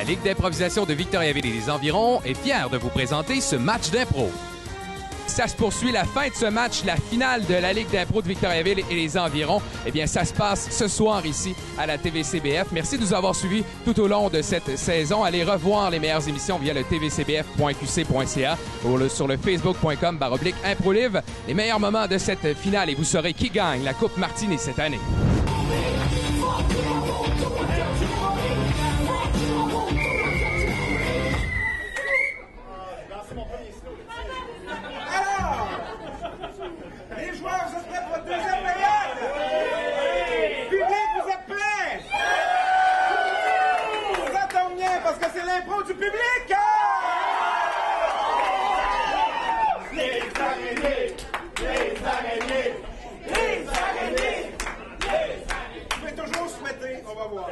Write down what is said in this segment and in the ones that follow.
La Ligue d'improvisation de Victoriaville et les environs est fière de vous présenter ce match d'impro. Ça se poursuit, la fin de ce match, la finale de la Ligue d'impro de Victoriaville et les environs. Eh bien, ça se passe ce soir ici à la TVCBF. Merci de nous avoir suivis tout au long de cette saison. Allez revoir les meilleures émissions via le tvcbf.qc.ca ou sur le facebook.com/improlive. Les meilleurs moments de cette finale et vous saurez qui gagne la Coupe Martini cette année. Les joueurs, vous êtes prêts pour la deuxième période? Oui! Public, vous êtes prêts? Oui! Ça tombe bien, parce que c'est l'impro du public! Les araignées! Les araignées! Les araignées! Vous pouvez toujours souhaiter, on va voir.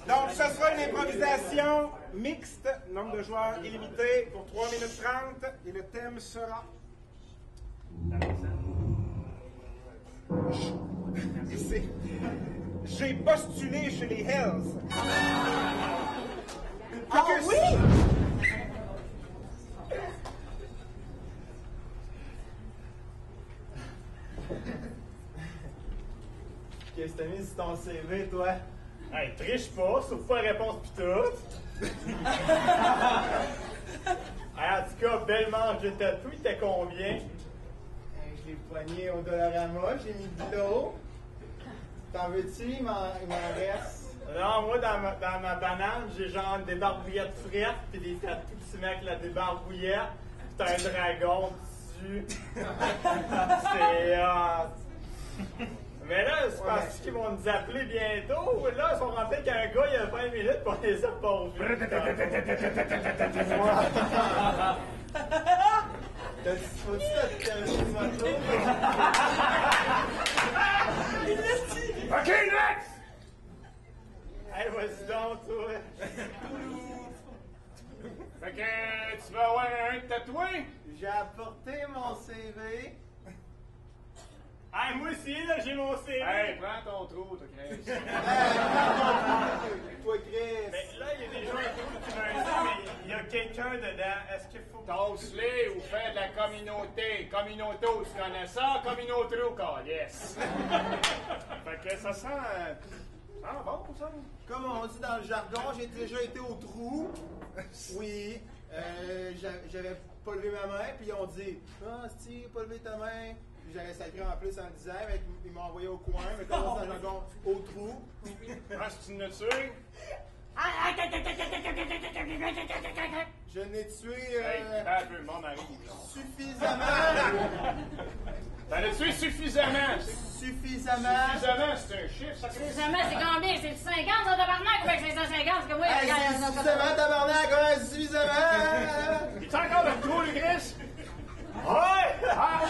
Donc, ce sera une improvisation mixte, nombre de joueurs illimité pour 3 minutes 30, et le thème sera... J'ai postulé chez les Hells. Ah oui? Qu'est-ce que t'as mis sur ton CV, toi? Hey, triche pas, sauf pas la réponse pis tout. Hey, en tout cas, bellement, je tatou, il était combien? Je l'ai poigné au Dollarama, j'ai mis de l'eau. T'en veux-tu? Il m'en reste. Non, moi, dans ma banane, j'ai genre des barbouillettes fraîches pis des tatous qui se mettent avec la débarbouillette. Pis t'as un dragon dessus. C'est Mais là, c'est parce qu'ils vont nous appeler bientôt. Là, ils sont rentrés qu'un gars, il y a 20 minutes pour les a pas vus. Faut-tu te terminer le moto? OK, next! Hey, vas-y donc, toi. Fait que tu vas avoir un tatoué? J'ai apporté mon CV. Hey, moi aussi, là, j'ai mon CV. Hey, prends ton trou, toi, Chris. Toi, Chris. Mais là, il y a des gens qui veulent dire, mais il y a quelqu'un dedans. Est-ce qu'il faut... Tosse-les ou fais de la communauté. Communauté, tu connais ça? Communauté au yes. Fait que ça sent... Ah bon, ça? Comme on dit dans le jargon, j'ai déjà été au trou. Oui. J'avais pas levé ma main, puis ils ont dit « Ah, Steve, pas levé ta main. » J'avais sacré en plus en le disant, mais ils m'ont envoyé au coin, mais comme dans le jargon, au trou. Ah, c'est une tué? Je n'ai tué Hey, un peu, mon mari. suffisamment. T'en as tué suffisamment. Suffisamment. Suffisamment, c'est un chiffre, ça. Suffisamment, c'est combien? C'est 50 dans tabarnak ou avec 550? C'est que moi, Hey, c'est suffisamment, tabarnak, ouais, suffisamment. Il est encore dans le trou, le Chris? Ouais! Ah!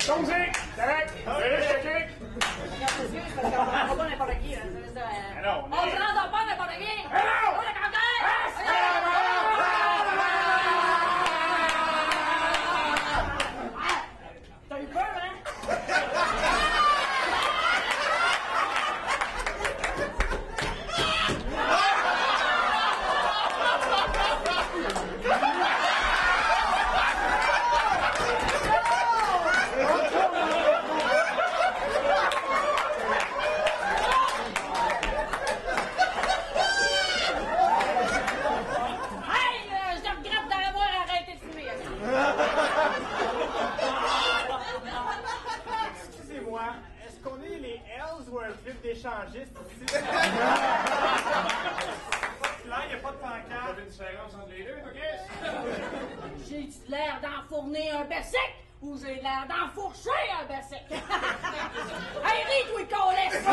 Tombe-y! Correct! Allez, checker! Excuse, parce qu'on ne prend pas n'importe qui. Là. Non, On ne prend pas n'importe qui! non! On est content! T'as eu peur, hein? Excusez-moi, est-ce qu'on est les Hells ou un club d'échangistes ici? Là, il n'y a pas de pancarte. T'as une différence entre les deux, ok? J'ai-tu l'air d'enfourner un berserk ou j'ai l'air d'enfourcher un berserk? Hey, ris, toi, colesse!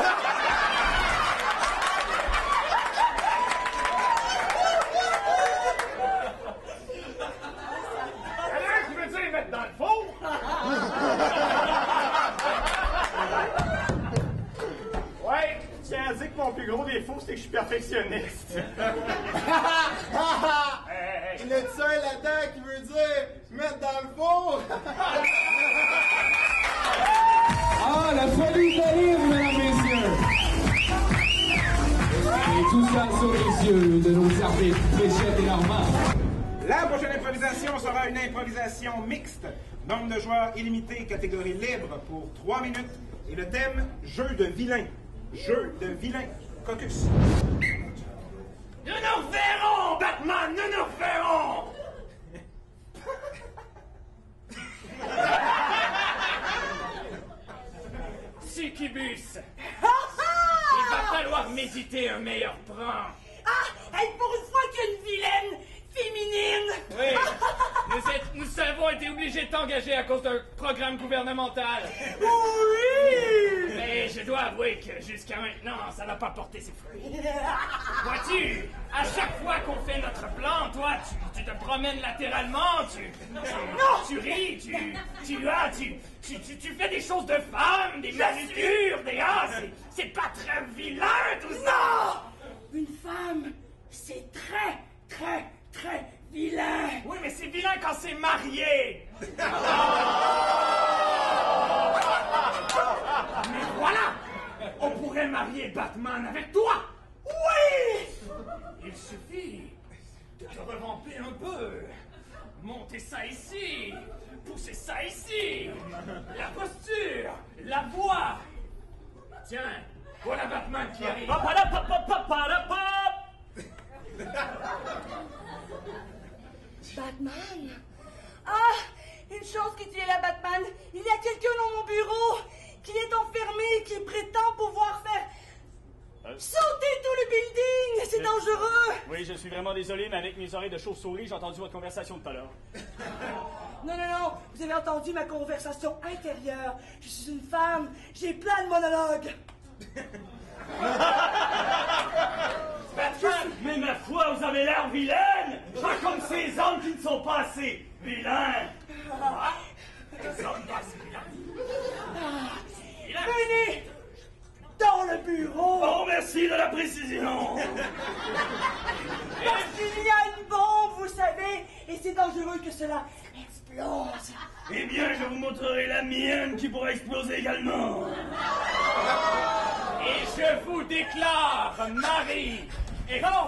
Alors, tu veux dire mettre dans le four? Ouais, je tiens à dire que mon plus gros défaut, c'est que je suis perfectionniste. Il y a ça là-dedans qui veut dire mettre dans le four. Ah, la folie d'Aline, mesdames, messieurs! Et tout ça l'éclat sur les yeux de nos arbitres Fléchette et Normand. La prochaine improvisation sera une improvisation mixte. Nombre de joueurs illimité, catégorie libre pour 3 minutes. Et le thème, jeu de vilain. Jeu de vilain. Caucus. Nous nous reverrons, Batman, nous nous reverrons! Succubus, il va falloir méditer un meilleur plan. Ah! Hey, pour une fois qu'il y a une vilaine féminine! Oui, nous avons été obligés de t'engager à cause d'un programme gouvernemental. Oui! Mais je dois avouer que jusqu'à maintenant, ça n'a pas porté ses fruits. Vois-tu, à chaque fois qu'on fait notre plan, toi, tu te promènes latéralement, tu ris, tu fais des choses de femme, des manucures, des c'est pas très vilain tout ça! Non! Une femme, c'est très, très, très vilain! Oui, mais c'est vilain quand c'est marié! Mais voilà! On pourrait marier Batman avec toi! Oui! Il suffit de te revamper un peu, monter ça ici, pousser ça ici, la posture, la voix. Tiens, voilà Batman qui arrive. Batman? Ah! Une chance que tu es là, Batman! Il y a quelqu'un dans mon bureau qui est enfermé et qui prétend pouvoir faire sauter tout le building! C'est dangereux! Oui, je suis vraiment désolé, mais avec mes oreilles de chauve-souris, j'ai entendu votre conversation tout à l'heure. Non, vous avez entendu ma conversation intérieure. Je suis une femme, j'ai plein de monologues. Batman, mais ma foi, vous avez l'air vilaine! Pas comme ces hommes qui ne sont pas assez vilains! Venez dans le bureau! Oh, merci de la précision! Parce qu'il y a une bombe, vous savez, et c'est dangereux que cela explose. Eh bien, je vous montrerai la mienne qui pourra exploser également! Et je vous déclare, Marie, et femme,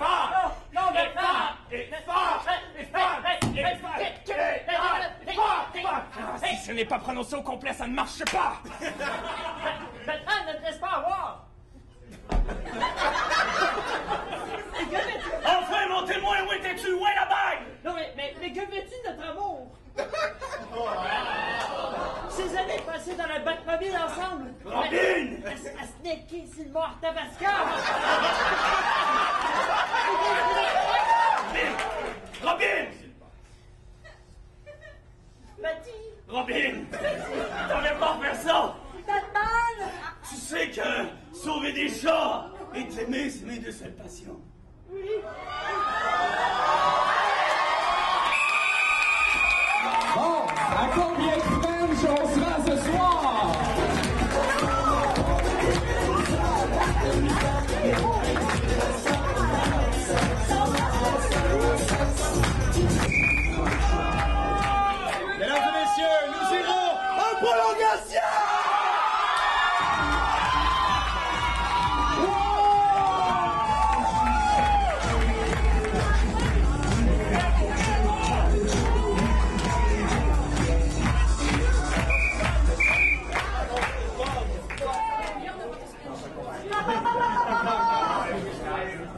si ce n'est pas prononcé au complet, ça ne marche pas. Batman ne te laisse pas avoir. Enfin, mon témoin, où étais-tu? Où est la bague? Non, mais que veux-tu de notre amour? Ces années passées dans la Batmobile ensemble. Robin! À snacker sur le mort Tabasca. Robin! Matty. Robin! T'avais pas faire ça! Batman! Tu sais que sauver des chats et t'aimer, c'est mes deux seules passions. Oui. Bon, à combien de semaines on sera ce soir? Mesdames et messieurs, nous irons en prolongation!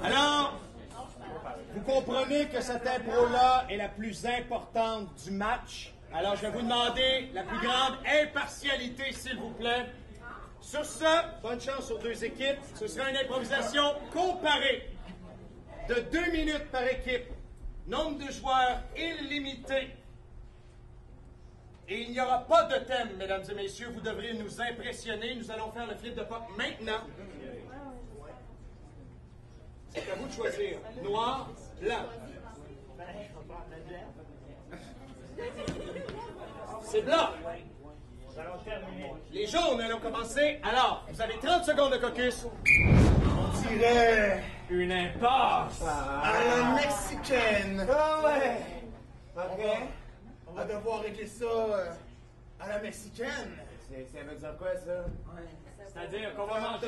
Alors, vous comprenez que cette impro-là est la plus importante du match. Alors, je vais vous demander la plus grande impartialité, s'il vous plaît. Sur ce, bonne chance aux deux équipes. Ce sera une improvisation comparée de 2 minutes par équipe. Nombre de joueurs illimité. Et il n'y aura pas de thème, mesdames et messieurs. Vous devrez nous impressionner. Nous allons faire le flip de pop maintenant. C'est à vous de choisir. Noir, blanc. C'est blanc. Les jaunes allons commencer. Alors, vous avez 30 secondes de caucus. On dirait Une impasse. à la mexicaine. Ah ouais. OK. On va devoir régler ça à la mexicaine. Ça veut dire quoi, ça? C'est-à-dire qu'on va manger.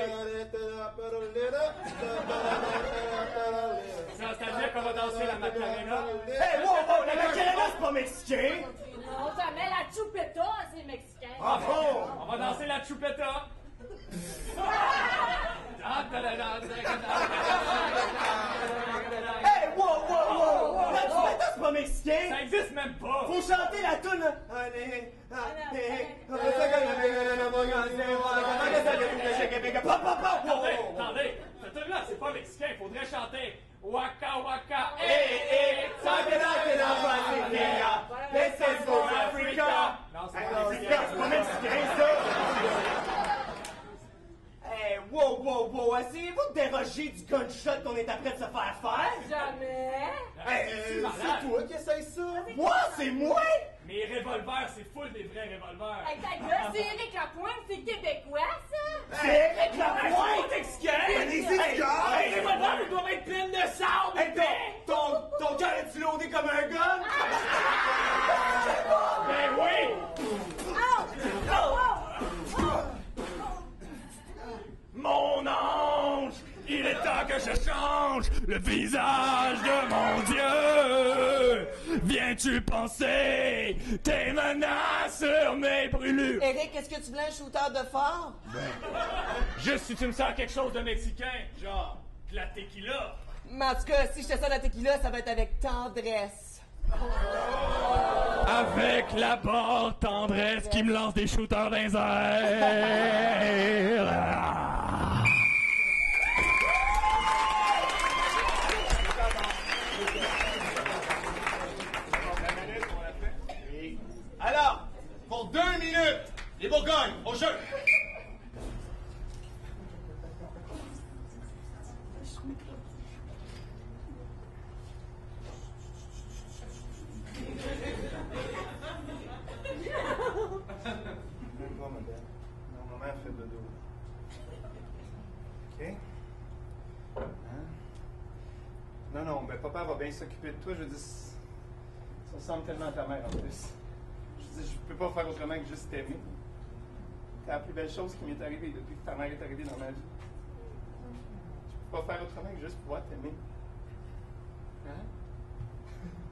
la Macarena. Hey, wow, la Macarena, c'est pas mexicain! Non, jamais la chupeta, c'est mexicain. Ah bon? On va danser la chupeta. Hey, wow! La chupeta, c'est pas mexicain! Ça existe même pas. Faut chanter la toune! Attendez, cette tune-là, c'est pas mexicain. Faudrait chanter Waka Waka, This is for Africa! Non, c'est Hey, pas non, mexicain. c'est pas mexicain, ça! Hey, wow! Essayez-vous de déroger du gunshot qu'on est après de se faire faire? Jamais. Hey, malade. c'est toi qui essaye ça? Moi, c'est moi? Mes revolvers, c'est full des vrais revolvers. Hey, ta gueule, c'est Éric Lapointe, c'est québécois, ça? C'est Éric Lapointe! C'est pas mexicain. Les étiquettes! Les revolvers, ils doivent être pleins de sable. Hey, ton cœur est-tu loadé comme un gun? Ben oui. Mon ange, il est temps que je change le visage de mon Dieu. Viens-tu penser tes menaces sur mes brûlures? Eric, est-ce que tu voulais un shooter de fort? Juste si tu me sers quelque chose de mexicain, genre de la tequila. Mais en tout cas, si je te sers la tequila, ça va être avec tendresse. Avec la barre tendresse qui me lance des shooters dans les airs. Alors, pour 2 minutes, les Bourgognes, au jeu! Même pas, madame. Non, maman fait dodo. OK? Hein? Non, ben papa va bien s'occuper de toi. Je veux dire, ça ressemble tellement à ta mère en plus. Je dis, je peux pas faire autrement que juste t'aimer. C'est la plus belle chose qui m'est arrivée depuis que ta mère est arrivée dans ma vie. Je peux pas faire autrement que juste pouvoir t'aimer. Hein?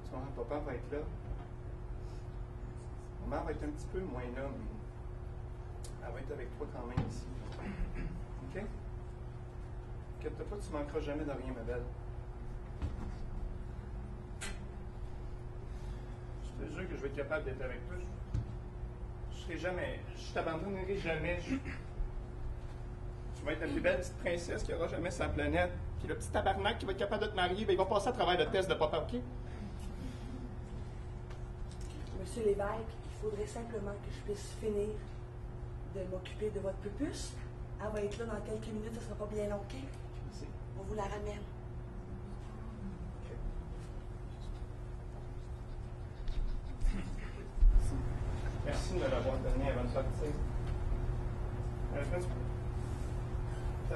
Tu vois, papa va être là. Maman va être un petit peu moins là, mais elle va être avec toi quand même ici. OK? Inquiète-toi pas, tu manqueras jamais de rien, ma belle. Je te jure que je vais être capable d'être avec toi. Je t'abandonnerai jamais. Tu vas être la plus belle petite princesse qu'il y aura jamais sur la planète. Puis le petit tabarnak qui va être capable de te marier, ben, il va passer à travers le test de papa, OK? Monsieur l'évêque, il faudrait simplement que je puisse finir de m'occuper de votre pupusse. Elle va être là dans quelques minutes, ça sera pas bien long, OK? On vous la ramène. Merci de me l'avoir donné avant de partir. Ça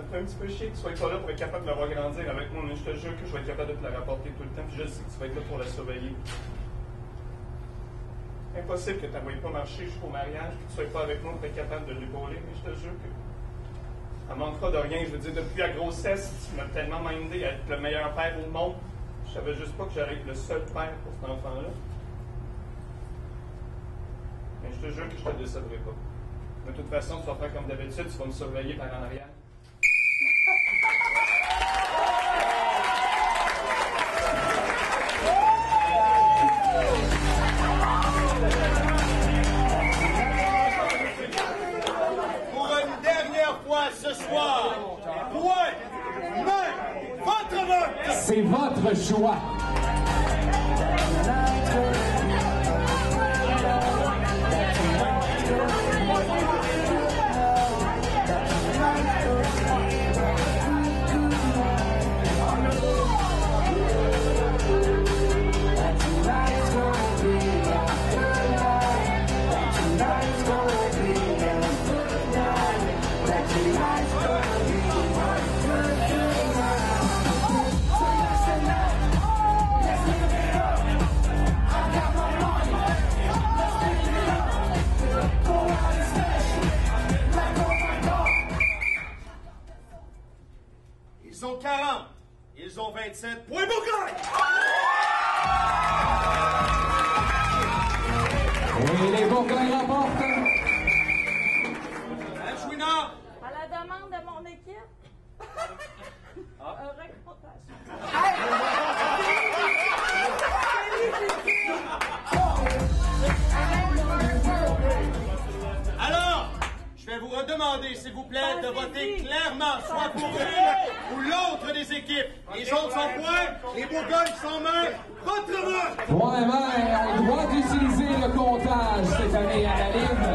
me fait un petit peu chier que tu sois pas là pour être capable de la voir grandir avec moi, mais je te jure que je vais être capable de te la rapporter tout le temps, puis je sais que tu vas être là pour la surveiller. Impossible que tu ne voyais pas marcher jusqu'au mariage, que tu ne sois pas avec moi pour être capable de l'épauler, mais je te jure que ça ne manquera de rien. Je veux dire, depuis la grossesse, tu m'as tellement mindé à être le meilleur père au monde. Je savais juste pas que j'allais être le seul père pour cet enfant-là. Mais je te jure que je te décevrai pas. De toute façon, tu vas faire comme d'habitude, tu vas me surveiller par en arrière. Pour une dernière fois ce soir, point, main, votre vote! C'est votre choix. Ils ont 40, ils ont 27. Point Bourgogne! Et les Bourgognes remportent. Chouina! À la demande de mon équipe, un recomptage. Alors, je vais vous redemander, s'il vous plaît, de voter clairement, soit pour une ou l'autre des équipes. Les autres sont point, les Bourgognes sont main, votre main! Point vert, on doit utiliser le comptage cette année à la Ligue.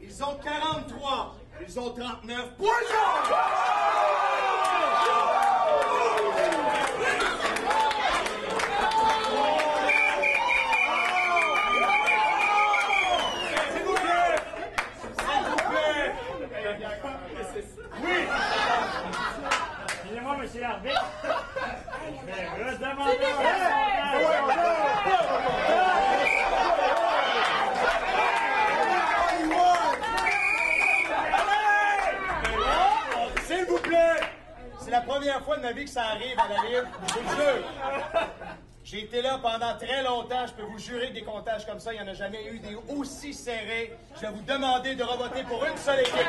Ils ont 43, ils ont 39 points! Excusez-moi, monsieur l'arbitre. Je vais redemander. S'il vous plaît! C'est la première fois de ma vie que ça arrive à la Ligue, je vous le jure. J'ai été là pendant très longtemps, je peux vous jurer que des comptages comme ça, il n'y en a jamais eu des aussi serrés. Je vais vous demander de revoter pour une seule équipe.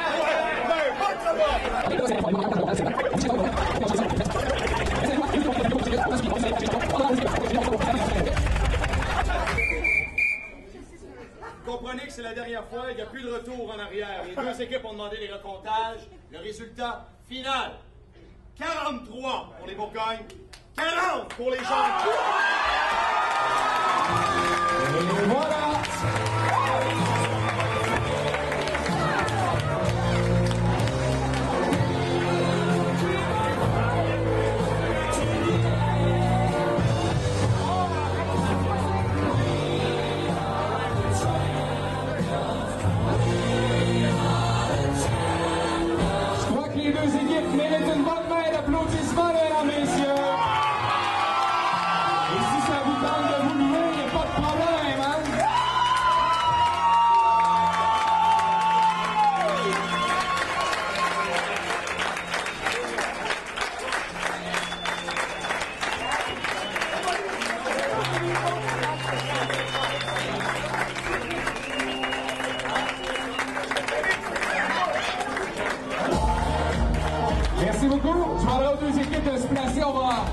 Vous comprenez que c'est la dernière fois, il n'y a plus de retour en arrière. Les deux équipes ont demandé les recomptages. Le résultat final, 43 pour les Bourgognes, 40 pour les Jaunes. Et voilà! Je crois que les deux équipes méritent une bonne main d'applaudissements, mesdames et messieurs. Et si ça vous tente de vous lever, il n'y a pas de problème, hein? Merci beaucoup. Je demanderai aux deux équipes de se placer. On va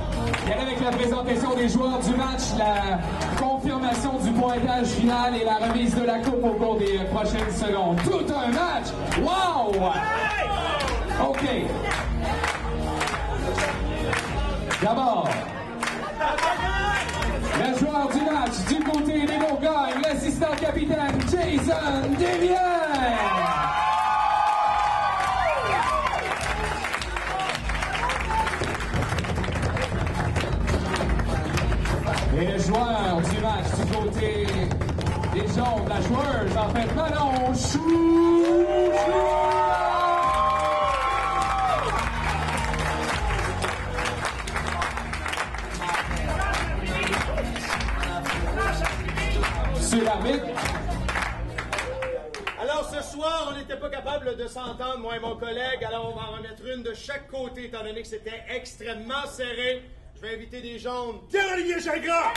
y aller avec la présentation des joueurs du match, la confirmation du pointage final et la remise de la coupe au cours des prochaines secondes. Tout un match! Wow! OK. D'abord, le joueur du match du côté des Bourgognes, l'assistant capitaine Jason Desviens. Et le joueur du match du côté des Jaunes, la joueuse, en fait, Manon Chou. Monsieur l'arbitre. Alors ce soir, on n'était pas capable de s'entendre, moi et mon collègue, alors on va en remettre une de chaque côté, étant donné que c'était extrêmement serré. Je vais inviter des Jaunes. Pierre-Olivier Gingras!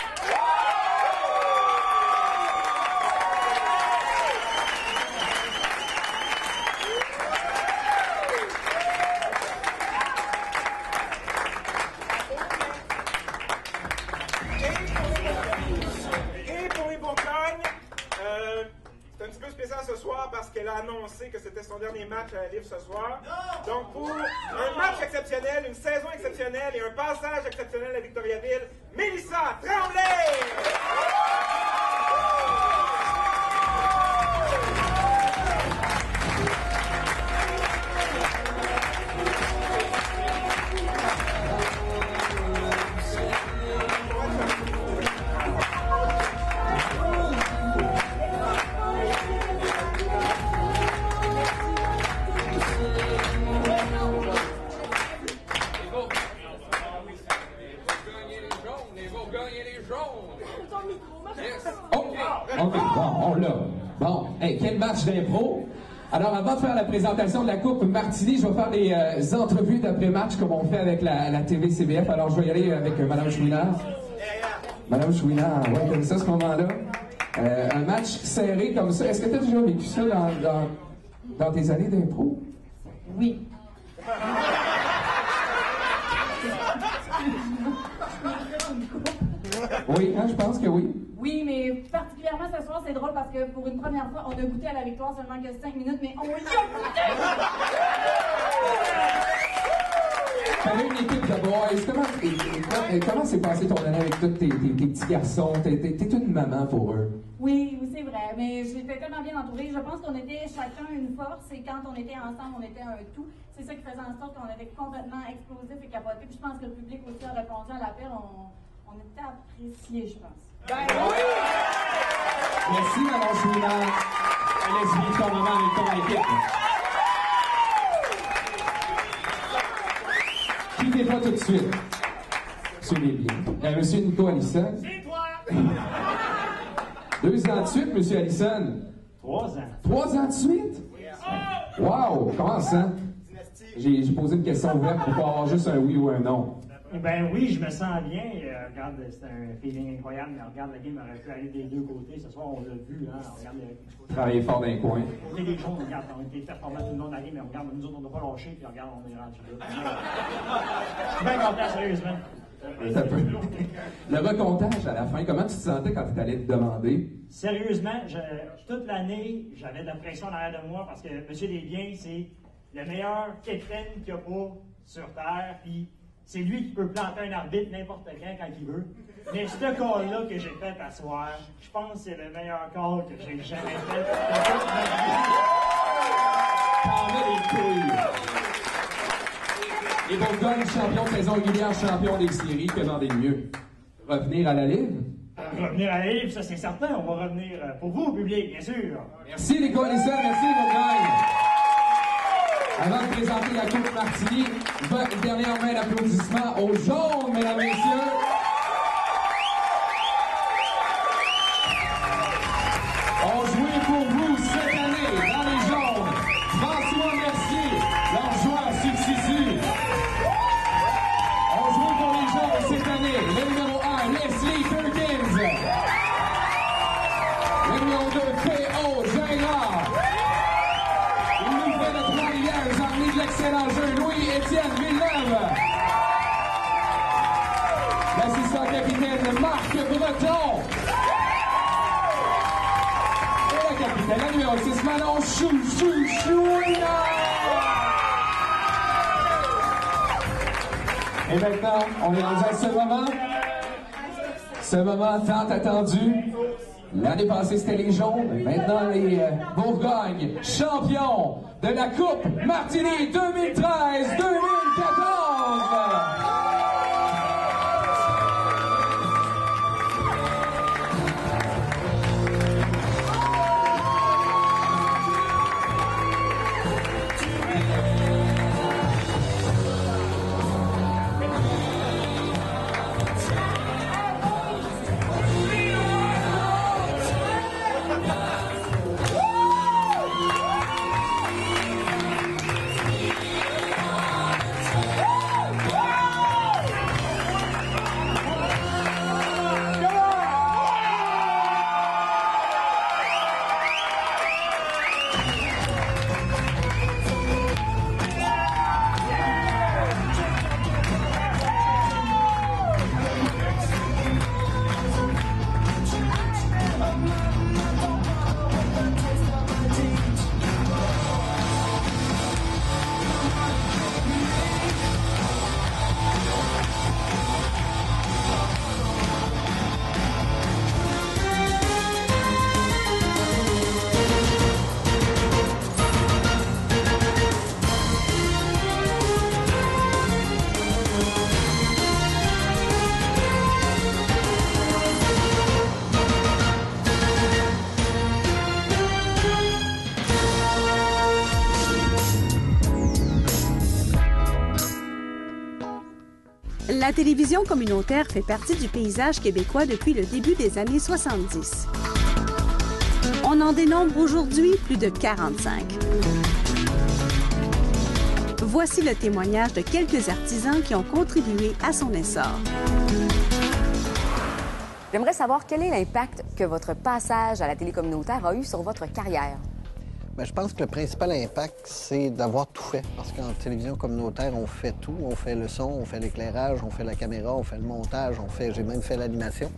Et pour les Bourgognes, c'est un petit peu spécial ce soir parce qu'elle a annoncé que c'était son dernier match à la Livre ce soir. Donc pour un match exceptionnel, une saison exceptionnelle et un passage exceptionnel à Victoriaville, Mélissa Tremblay! OK, bon, on l'a. Bon, hey, quel match d'impro. Alors, avant de faire la présentation de la Coupe Martini, je vais faire des entrevues d'après-match comme on fait avec la TV CBF. Alors, je vais y aller avec Mme Chouinard. Madame Chouinard, ouais, comme ça, à ce moment-là. Un match serré comme ça. Est-ce que tu as déjà vécu ça dans tes années d'impro? Oui. Oui, hein, je pense que oui. Oui, mais particulièrement ce soir, c'est drôle parce que pour une première fois, on a goûté à la victoire seulement que 5 minutes, mais on y a goûté! T'avais une équipe de boys. Comment s'est passé ton année avec tous tes petits garçons? T'es une maman pour eux. Oui, c'est vrai, mais j'étais tellement bien entourée. Je pense qu'on était chacun une force et quand on était ensemble, on était un tout. C'est ça qui faisait en sorte qu'on était complètement explosif et capoté. Puis je pense que le public aussi a répondu à l'appel. On était appréciés, je pense. Ben oui! Merci, Mme Chouinard. Laisse vivre ton moment avec ton équipe. Quittez pas tout de suite. Suivez bien. Monsieur Nico Allison. C'est toi! 2 ans de suite, Monsieur Allison. 3 ans. 3 ans de suite? Wow! Comment ça? J'ai posé une question ouverte pour pas avoir juste un oui ou un non. Ben oui, je me sens bien. Regarde, c'est un feeling incroyable, mais regarde, la game aurait pu aller des deux côtés. Ce soir, on l'a vu, hein. Regarde, Travailler fort dans les coins. On est des jaunes, regarde, on était performants tout le long de la game, mais regarde, nous autres, on ne doit pas lâcher, puis regarde, on est rendu là. Je suis bien content, sérieusement. Le recomptage à la fin, comment tu te sentais quand tu allais te demander? Sérieusement, toute l'année, j'avais de la pression en arrière de moi parce que M. Desbiens, c'est le meilleur capitaine qu'il n'y a pas sur Terre, puis c'est lui qui peut planter un arbitre n'importe quand il veut. Mais ce call-là que j'ai fait à soir, je pense que c'est le meilleur call que j'ai jamais fait. T'en as des couilles! Les Bourgognes, champions de saison régulière, champions des séries, que j'en ai mieux. Revenir à la livre? Revenir à la livre, ça c'est certain. On va revenir pour vous, public, bien sûr. Merci les coalitions, merci les Bourgognes. Avant de présenter la Coupe Martini, une dernière main d'applaudissements aux jaunes, mesdames et messieurs. On jouait pour vous cette année dans les jaunes. François Mercier, leur joueur substitut. On jouait pour les jaunes cette année. Le numéro 1, Leslie Perkins. Le numéro 2, P.O. Gingras. Il nous fait de 3 rivières, emmené de l'excellent jeu, Louis-Étienne Villeneuve. L'assistant capitaine, Marc Breton. Et la capitaine, la numéro 6, Manon Chouinard. Et maintenant, on est rendu à ce moment tant attendu. L'année passée, c'était les jaunes. Maintenant, les Bourgognes, champions de la Coupe Martini 2013-2014. La télévision communautaire fait partie du paysage québécois depuis le début des années 70. On en dénombre aujourd'hui plus de 45. Voici le témoignage de quelques artisans qui ont contribué à son essor. J'aimerais savoir quel est l'impact que votre passage à la télé communautaire a eu sur votre carrière. Bien, je pense que le principal impact, c'est d'avoir tout fait. Parce qu'en télévision communautaire, on fait tout. On fait le son, on fait l'éclairage, on fait la caméra, on fait le montage, j'ai même fait l'animation.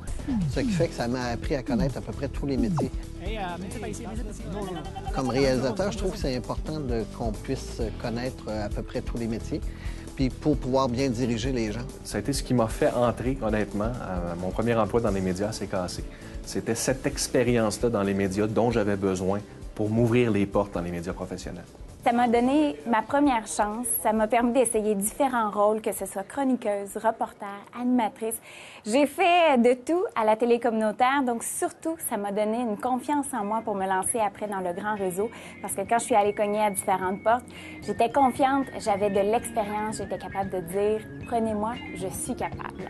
Ce qui fait que ça m'a appris à connaître à peu près tous les métiers. Comme réalisateur, je trouve que c'est important qu'on puisse connaître à peu près tous les métiers, puis pour pouvoir bien diriger les gens. Ça a été ce qui m'a fait entrer, honnêtement, à mon premier emploi dans les médias à CKC. C'était cette expérience-là dans les médias dont j'avais besoin pour m'ouvrir les portes dans les médias professionnels. Ça m'a donné ma première chance. Ça m'a permis d'essayer différents rôles, que ce soit chroniqueuse, reporter, animatrice. J'ai fait de tout à la télé communautaire, donc surtout, ça m'a donné une confiance en moi pour me lancer après dans le grand réseau. Parce que quand je suis allée cogner à différentes portes, j'étais confiante, j'avais de l'expérience, j'étais capable de dire « Prenez-moi, je suis capable ».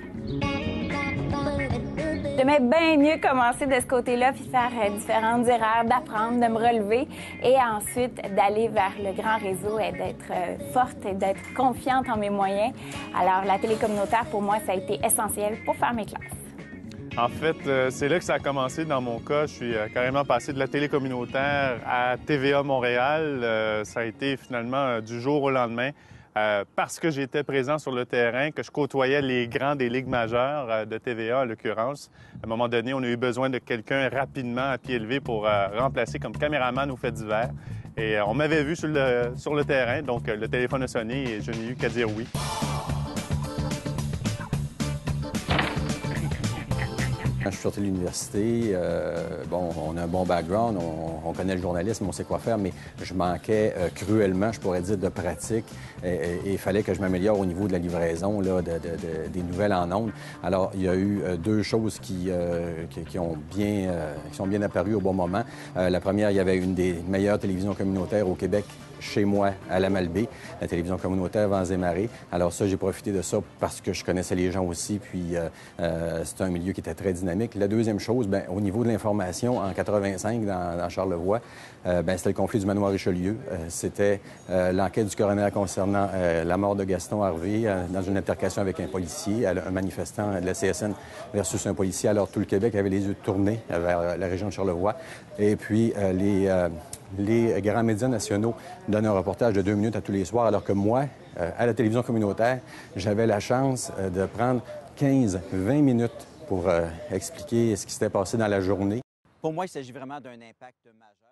J'aimais bien mieux commencer de ce côté-là, puis faire différentes erreurs, d'apprendre, de me relever, et ensuite d'aller vers le grand réseau et d'être forte et d'être confiante en mes moyens. Alors, la télé communautaire, pour moi, ça a été essentiel pour faire mes classes. En fait, c'est là que ça a commencé dans mon cas. Je suis carrément passé de la télé communautaire à TVA Montréal. Ça a été finalement du jour au lendemain. Parce que j'étais présent sur le terrain, que je côtoyais les grands des ligues majeures de TVA, en l'occurrence. À un moment donné, on a eu besoin de quelqu'un rapidement à pied levé pour remplacer comme caméraman aux faits divers. Et on m'avait vu sur le terrain, donc le téléphone a sonné et je n'ai eu qu'à dire oui. Quand je suis sorti de l'université, on a un bon background, on connaît le journalisme, on sait quoi faire, mais je manquais cruellement, je pourrais dire, de pratique. Et il fallait que je m'améliore au niveau de la livraison là, des nouvelles en ondes. Alors, il y a eu deux choses qui sont bien apparues au bon moment. La première, il y avait une des meilleures télévisions communautaires au Québec, chez moi, à la Malbaie, la télévision communautaire Vents et Marées. Alors ça, j'ai profité de ça parce que je connaissais les gens aussi, puis c'était un milieu qui était très dynamique. La deuxième chose, bien, au niveau de l'information, en 85, dans Charlevoix, c'était le conflit du manoir Richelieu. C'était l'enquête du coroner concernant la mort de Gaston Harvey dans une altercation avec un policier, un manifestant de la CSN versus un policier. Alors tout le Québec avait les yeux tournés vers la région de Charlevoix. Et puis les grands médias nationaux donnent un reportage de 2 minutes à tous les soirs, alors que moi, à la télévision communautaire, j'avais la chance de prendre 15-20 minutes pour expliquer ce qui s'était passé dans la journée. Pour moi, il s'agit vraiment d'un impact majeur.